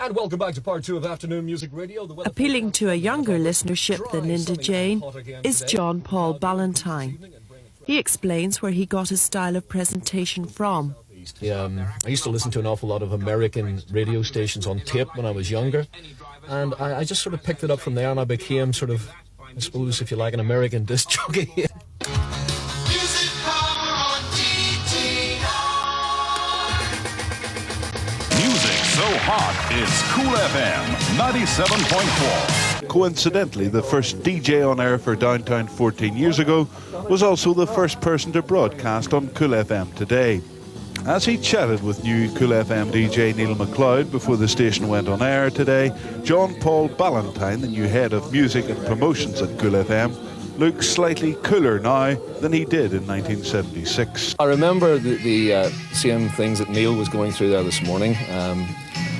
And welcome back to part 2 of Afternoon Music Radio. Appealing to a younger listenership than Linda Jane is John Paul Ballantine. He explains where he got his style of presentation from. I used to listen to an awful lot of American radio stations on tape when I was younger, and I just sort of picked it up from there, and I became sort of, I suppose, if you like, an American disc jockey. So hot, it's Cool FM 97.4. Coincidentally, the first DJ on air for Downtown 14 years ago was also the first person to broadcast on Cool FM today. As he chatted with new Cool FM DJ Neil McLeod before the station went on air today, John Paul Ballantine, the new head of music and promotions at Cool FM, looks slightly cooler now than he did in 1976. I remember the same things that Neil was going through there this morning.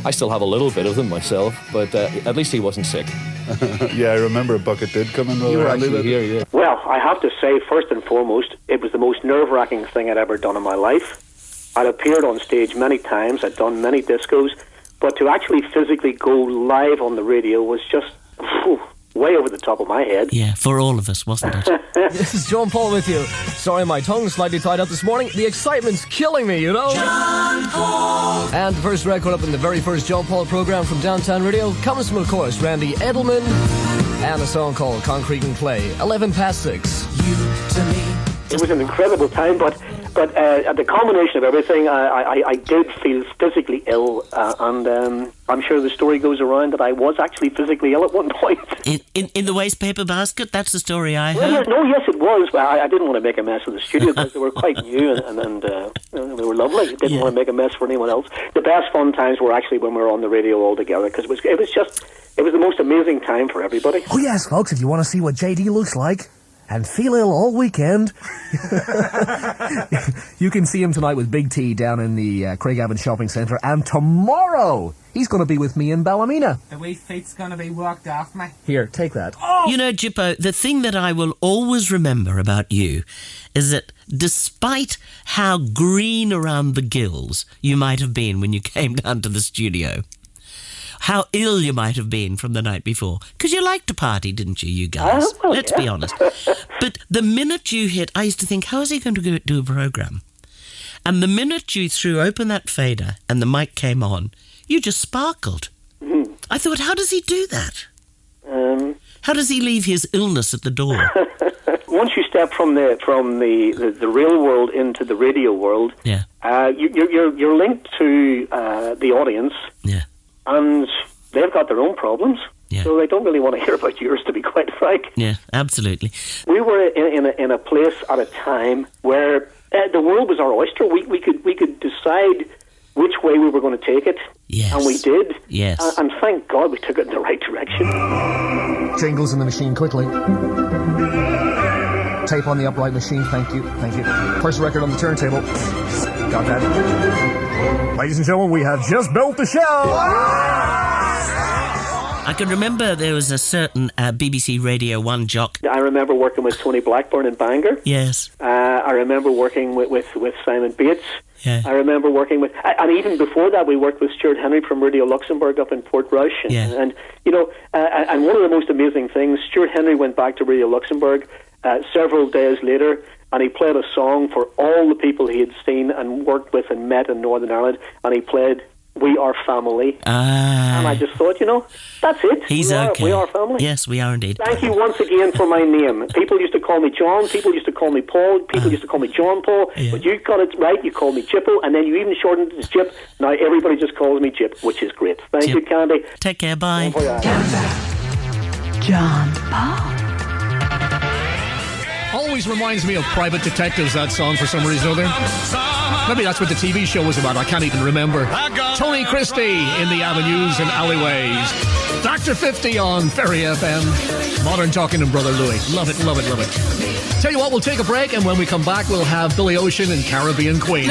I still have a little bit of them myself, but at least he wasn't sick. Yeah, I remember a bucket did come in. You were actually here, yeah. Well, I have to say, first and foremost, it was the most nerve-wracking thing I'd ever done in my life. I'd appeared on stage many times, I'd done many discos, but to actually physically go live on the radio was just way over the top of my head. Yeah, for all of us, wasn't it? This is John Paul with you. Sorry, my tongue's slightly tied up this morning. The excitement's killing me, you know? John Paul! And the first record up in the very first John Paul program from Downtown Radio comes from, of course, Randy Edelman and a song called Concrete and Clay, 11 past 6. You to me. It was an incredible time, but at the culmination of everything, I did feel physically ill, and I'm sure the story goes around that I was actually physically ill at one point. In the waste paper basket? That's the story I heard. Yes, it was. I didn't want to make a mess of the studio because they were quite new and they were lovely. I didn't want to make a mess for anyone else. The best fun times were actually when we were on the radio all together, because it was the most amazing time for everybody. Oh yes, folks, if you want to see what JD looks like and feel ill all weekend, you can see him tonight with Big T down in the Craigavon Shopping Centre, and tomorrow he's going to be with me in Ballymena. The wee feet's going to be worked off me. Here, take that. Oh! You know, Jippo, the thing that I will always remember about you is that despite how green around the gills you might have been when you came down to the studio, how ill you might have been from the night before. Because you liked to party, didn't you guys? Well, Let's be honest. But the minute you hit, I used to think, how is he going to do a programme? And the minute you threw open that fader and the mic came on, you just sparkled. Mm-hmm. I thought, how does he do that? How does he leave his illness at the door? Once you step from the real world into the radio world, yeah, you're linked to the audience. Yeah. And they've got their own problems, yeah, so they don't really want to hear about yours, to be quite frank. Yeah, absolutely. We were in a place at a time where the world was our oyster. We could decide which way we were going to take it, yes, and we did. Yes, and thank God we took it in the right direction. Jingles in the machine quickly. Tape on the upright machine. Thank you. First record on the turntable. Got that. Ladies and gentlemen, we have just built the show. I can remember there was a certain BBC Radio 1 jock. I remember working with Tony Blackburn in Bangor. Yes. I remember working with Simon Bates. Yeah. I remember working with, and even before that, we worked with Stuart Henry from Radio Luxembourg up in Port Rush. And you know, and one of the most amazing things, Stuart Henry went back to Radio Luxembourg several days later, and he played a song for all the people he had seen and worked with and met in Northern Ireland, and he played We Are Family. And I just thought, you know, that's it. He's okay. We are family. Yes, we are indeed. Thank you once again for my name. People used to call me John, people used to call me Paul, people used to call me John Paul, but you got it right, you called me Jippo, and then you even shortened it to Jip. Now everybody just calls me Jip, which is great. Thank you, Candy. Take care, bye. John Paul. Always reminds me of Private Detectives, that song, for some reason or other. Maybe that's what the TV show was about. I can't even remember. Tony Christie in the avenues and alleyways. Dr. 50 on Ferry FM. Modern Talking and Brother Louie. Love it, love it, love it. Tell you what, we'll take a break, and when we come back, we'll have Billy Ocean and Caribbean Queen.